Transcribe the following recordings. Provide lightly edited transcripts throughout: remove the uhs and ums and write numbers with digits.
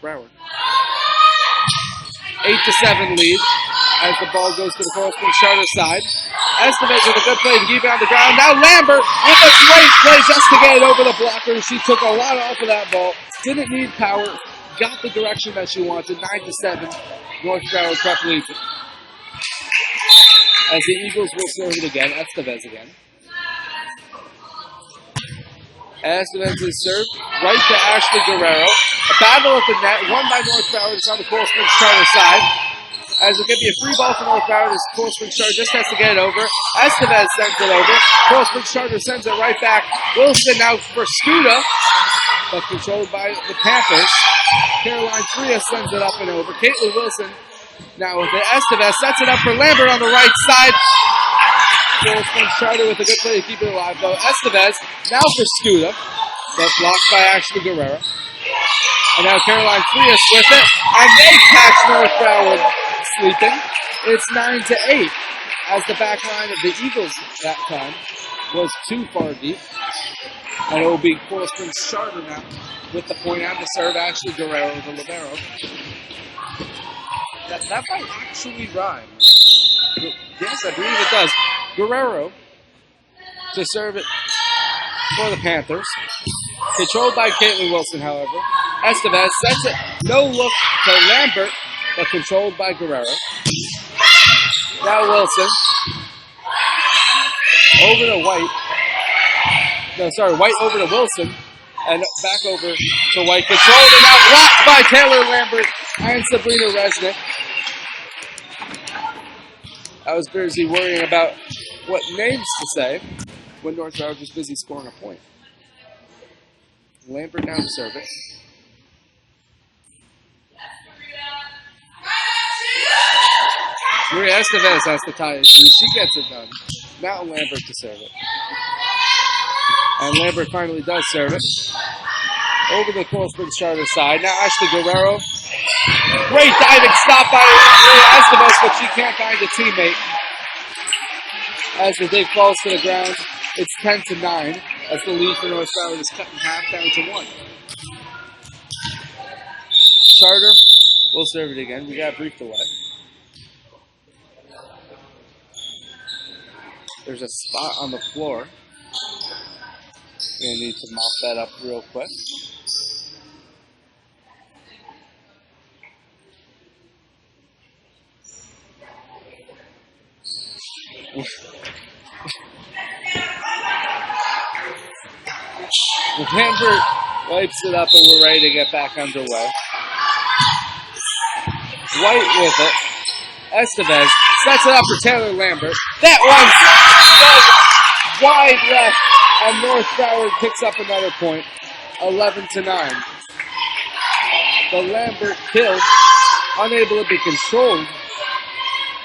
Broward. 8-7 lead as the ball goes to the Coral Springs Charter side. Estevez with a good play to keep it on the ground. Now Lambert with a great play just to get it over the blocker. She took a lot off of that ball. Didn't need power. Got the direction that she wanted. 9-7. North Broward Prep leads it. As the Eagles will serve it again. Estevez again. Estevez's serve right to Ashley Guerrero. A battle at the net, won by North Broward. It's on the Coral Springs Charter side. As it could be a free ball for North Broward, as Coral Springs Charter just has to get it over. Estevez sends it over. Coral Springs Charter sends it right back. Wilson now for Scuda, but controlled by the Panthers. Caroline Frias sends it up and over. Caitlin Wilson now with it. Estevez sets it up for Lambert on the right side. Coral Springs Charter with a good play to keep it alive, though. Estevez now for Scuda, but blocked by Ashley Guerrero. And now Caroline Frias with it, and they catch North Broward sleeping. It's 9-8, as the back line of the Eagles that time was too far deep. And it will be Coral Springs Charter now with the point on the serve. Ashley Guerrero, the libero. That might actually rhyme. Yes, I believe it does. Guerrero to serve it for the Panthers. Controlled by Caitlin Wilson, however. Estevez sets it, no look to Lambert, but controlled by Guerrero. Now Wilson. Over to White. No, sorry, White over to Wilson. And back over to White. Controlled and now blocked by Taylor Lambert and Sabrina Resnick. I was busy worrying about what names to say when North Broward was busy scoring a point. Lambert now to serve it. Maria Estevez has to tie it, and she gets it done. Now Lambert to serve it. And Lambert finally does serve it. Over the Coral Springs Charter side. Now Ashley Guerrero. Great diving stop by Maria Estevez, but she can't find a teammate. As the dig falls to the ground, it's 10-9. As the lead for North Broward is cut in half down to 1. Charter will serve it again. We got a brief delay. There's a spot on the floor. We're going to need to mop that up real quick. Lambert wipes it up and we're ready to get back underway. White with it. Estevez sets it up for Taylor Lambert. That one wide left, and North Broward picks up another point. 11-9. The Lambert kill, unable to be controlled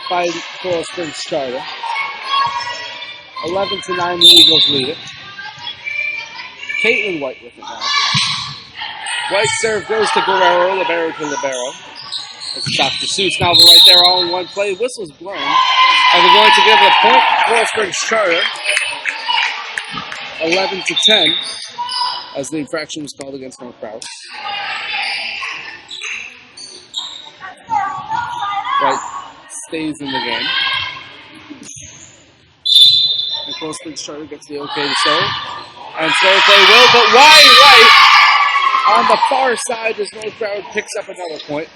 by Coral Springs Charter. 11-9, the Eagles lead it. Caitlin White with it now. White serve goes to Guerrero, libero to libero. It's Dr. Seuss novel right there, all in one play. Whistle's blown. And we're going to give a point to Coral Springs Charter. 11-10, as the infraction was called against North Broward. White stays in the game. And Coral Springs Charter gets the okay to serve. And serve they will, but wide right on the far side as North Broward picks up another point.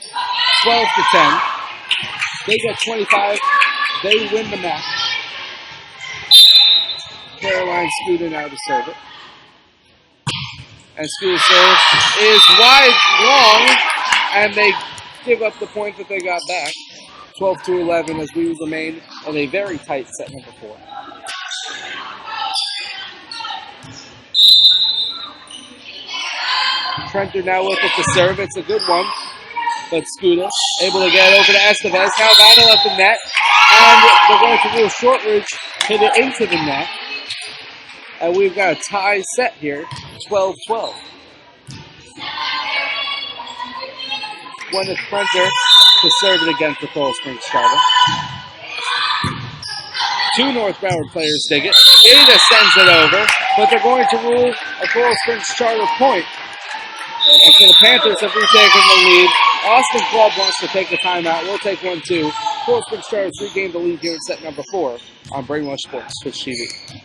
12-10. They get 25. They win the match. Caroline Scuda now to serve it. And Scuda's serve is wide long, and they give up the point that they got back. 12-11 as we remain in a very tight set number 4. Trenter now with it to serve. It's a good one. But Scuda able to get it over to Estevez. Now battle at the net. And they're going to do a short ridge, hit it into the net. And we've got a tie set here. 12-12. One to Trenter to serve it again for Coral Springs Charter. 2 North Broward players dig it. Ada sends it over. But they're going to rule a Coral Springs Charter point. And so the Panthers have retaken the lead. Austin Club wants to take a timeout. We'll take one, too. Coral Springs Charters regained the lead here in set number 4 on Brainwash Sports Twitch TV.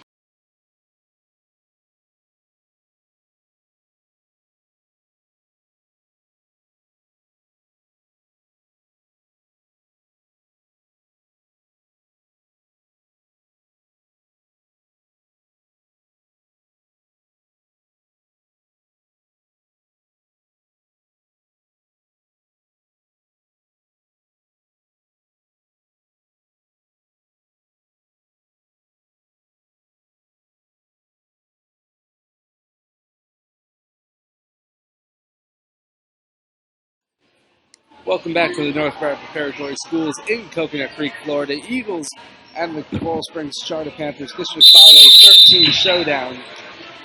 Welcome back to the North Broward Preparatory Schools in Coconut Creek, Florida. Eagles and the Coral Springs Charter Panthers District 5A 13 showdown.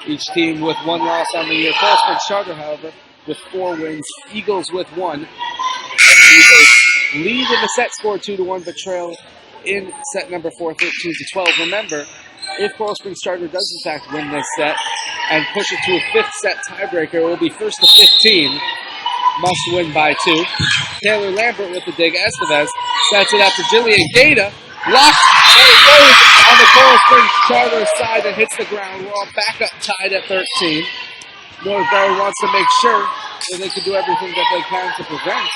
Each team with 1 loss on the year. Coral Springs Charter, however, with 4 wins. Eagles with 1. Eagles lead in the set score 2-1, but trail in set number 4, 13-12. Remember, if Coral Springs Charter does in fact win this set and push it to a 5th set tiebreaker, it will be 1st to 15. Must win by 2. Taylor Lambert with the dig. Estevez sets it up to Jillian Gata. Locks, and it goes on the Coral Springs Charter side and hits the ground. We're all back up tied at 13. North Broward wants to make sure that they can do everything that they can to prevent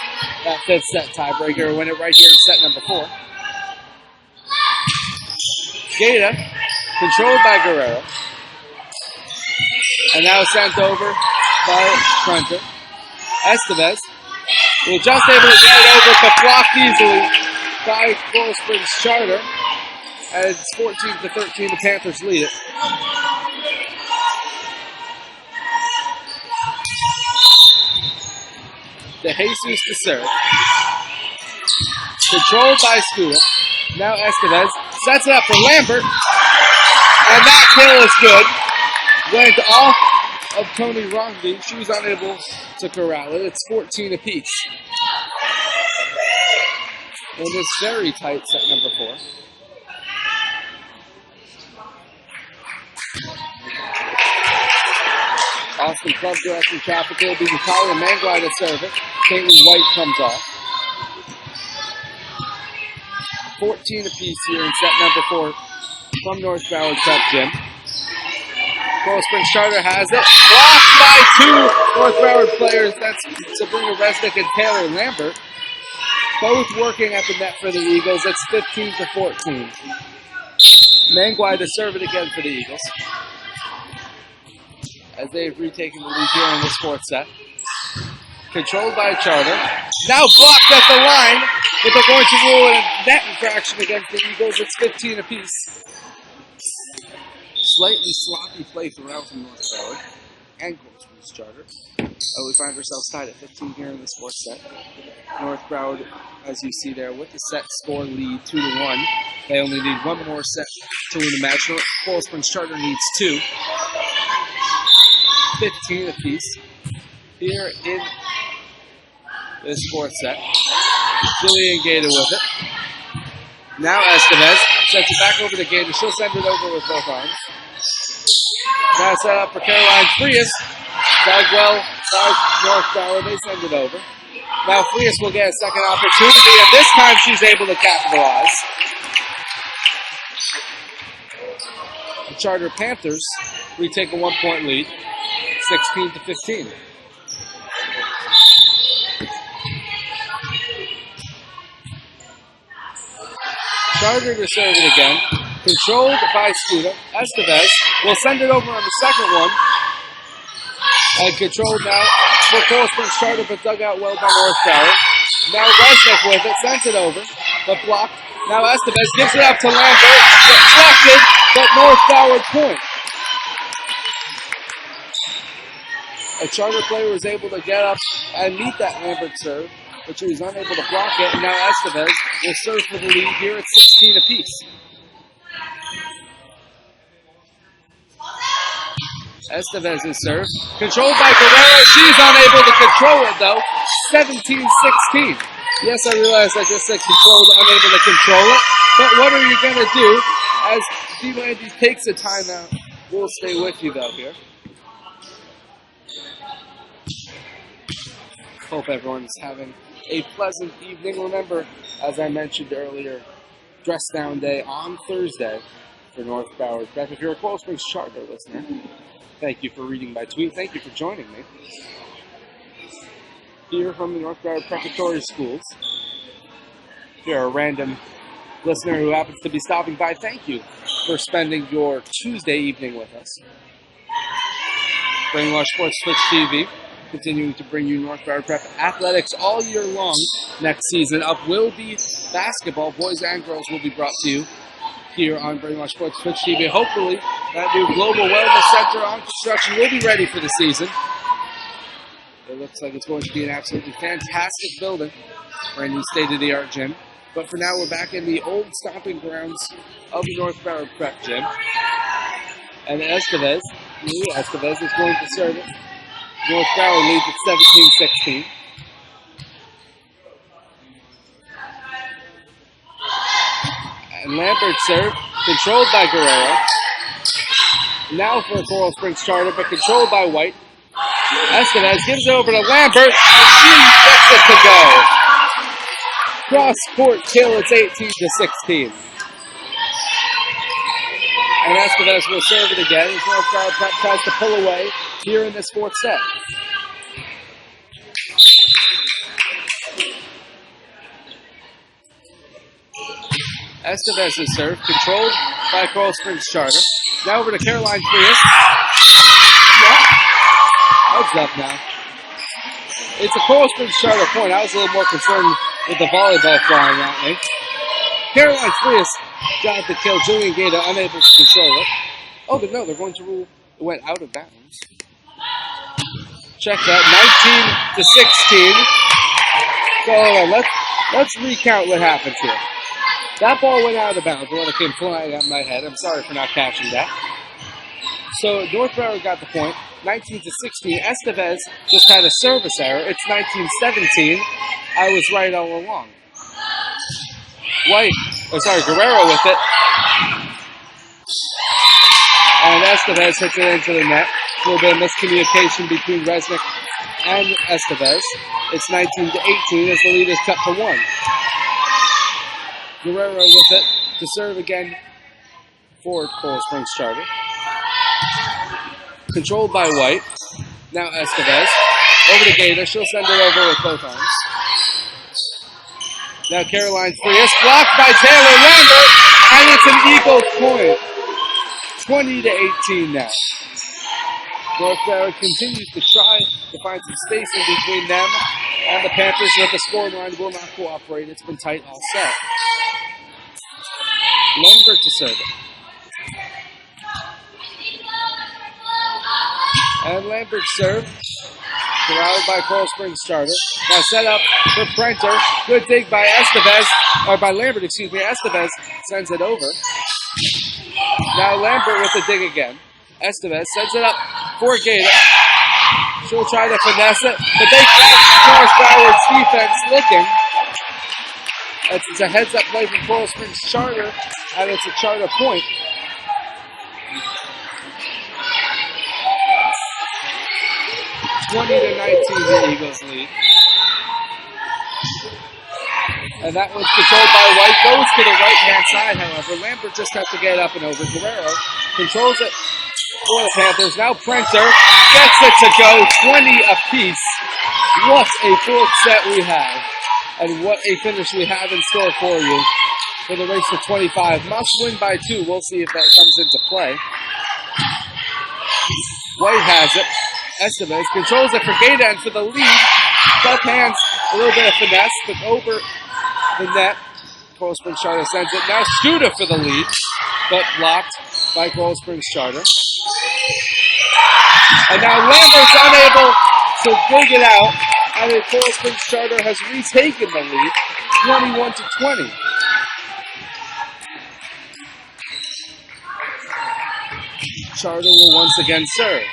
that 5th set tiebreaker and win it right here in set number 4. Gata, controlled by Guerrero. And now sent over by Trenter. Estevez will just able to get it over, but blocked easily by Coral Springs Charter. And it's 14-13, the Panthers lead it. De Jesus to serve. Controlled by Skula. Now Estevez sets it up for Lambert. And that kill is good. Went off of Tony Romney. She was unable to corral it. It's 14 apiece. In this very tight set number 4. Austin Club directing traffic. It'll be Natalia Mangwai to serve it. Caitlin White comes off. 14 apiece here in set number 4 from North Broward Prep Gym. Coral Springs Charter has it. Blocked by 2 North Broward players. That's Sabrina Resnick and Taylor Lambert. Both working at the net for the Eagles. It's 15-14. Mangwai to serve it again for the Eagles, as they've retaken the lead here in this 4th set. Controlled by Charter. Now blocked at the line, but they're going to rule a net infraction against the Eagles. It's 15 apiece. Slightly sloppy play throughout from North Broward and Coral Springs Charter. We find ourselves tied at 15 here in this 4th set. North Broward, as you see there, with the set score lead 2-1. They only need 1 more set to win the match. Coral Springs Charter needs 2. 15 apiece here in this 4th set. Jillian Gata with it. Now Estevez sets it back over to Gata. She'll send it over with both arms. Now set up for Caroline Frias. Bagwell by North Broward. They send it over. Now Frias will get a second opportunity, and this time she's able to capitalize. The Charter Panthers retake a 1-point lead, 16-15. Charter to serve it again. Controlled by Scuda. Estevez will send it over on the second one. And controlled now for Coral Springs Charter, but dug out well by North Broward. Now Resnick with it, sends it over, but blocked. Now Estevez gives it up to Lambert. Deflected, but North Broward point. A Charter player was able to get up and meet that Lambert serve, but she was unable to block it. And now Estevez will serve for the lead here at 16 apiece. Estevez's serve, controlled by Guerrero. She's unable to control it though. 17-16. Yes, I realize I just said controlled, unable to control it. But what are you going to do as D-Landy takes a timeout? We'll stay with you though here. Hope everyone's having a pleasant evening. Remember, as I mentioned earlier, dress down day on Thursday for North Broward Prep. If you're a Coral Springs Charter listener, thank you for reading my tweet. Thank you for joining me here from the North Broward Preparatory Schools. If you're a random listener who happens to be stopping by, thank you for spending your Tuesday evening with us. Brainwash Sports Twitch TV, continuing to bring you North Broward Prep athletics all year long. Next season up will be basketball. Boys and girls will be brought to you here on Brainwash Sports Twitch TV. Hopefully, that new Global Wellness Center on construction will be ready for the season. It looks like it's going to be an absolutely fantastic building. Brand new state-of-the-art gym. But for now, we're back in the old stomping grounds of the North Broward Prep gym. And Estevez is going to serve it. North Broward leads at 17-16. And Lambert serve, controlled by Guerrero. Now for Coral Springs Charter, but controlled by White. Estevez gives it over to Lambert, and she gets it to go. Cross-court kill, it's 18-16. And Estevez will serve it again as North Broward Prep tries to pull away here in this fourth set. Estevez's serve, controlled by Coral Springs Charter. Now over to Caroline Frias. Heads up now. It's a Coral Springs Charter point. I was a little more concerned with the volleyball flying at me. Caroline Frias got the kill. Julian Gaeta unable to control it. Oh, but no, they're going to rule it went out of bounds. Check that. 19-16. So let's recount what happened here. That ball went out of bounds when it came flying at my head. I'm sorry for not catching that. So North Broward got the point. 19-16. Estevez just had a service error. It's 19-17. I was right all along. Guerrero with it. And Estevez hits it into the net. A little bit of miscommunication between Resnick and Estevez. It's 19-18 as the lead is cut to 1. Guerrero with it to serve again for Coral Springs Charter. Controlled by White. Now Estevez. Over to Gaeta. She'll send it over with both arms. Now Caroline Frias. Blocked by Taylor Lambert. And it's an equal point. 20-18 now. North Broward continues to try to find some space in between them and the Panthers, but the scoreline will not cooperate. It's been tight all set. Lambert to serve it. And Lambert serve. Corralled by Coral Springs Charter. Now set up for Prenter. Good dig by Estevez. Or by Lambert, excuse me. Estevez sends it over. Now Lambert with the dig again. Estevez sends it up for Gaeta. She'll try to finesse it, but they catch North Broward's defense looking. It's a heads-up play from Coral Springs Charter, and it's a Charter point. (20-19) the Eagles lead. And that one's controlled by White. Goes to the right-hand side, however. Lambert just has to get up and over. Guerrero controls it for the Panthers. Now Prenter gets it to go. 20 apiece. What a fourth set we have. And what a finish we have in store for you for the race to 25. Must win by 2. We'll see if that comes into play. White has it. Estevez controls it for Gaeta and for the lead. Both hands, a little bit of finesse, but over the net. Coral Springs Charter sends it. Now Scooter for the lead, but blocked by Coral Springs Charter. And now Lambert's unable to dig it out, and the Coral Springs Charter has retaken the lead, 21-20. Charter will once again serve.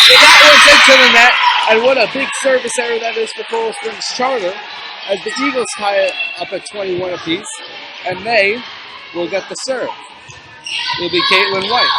So that was into the net, and what a big service error that is for Coral Springs Charter, as the Eagles tie it up at 21 apiece, and they will get the serve. It'll be Caitlin White.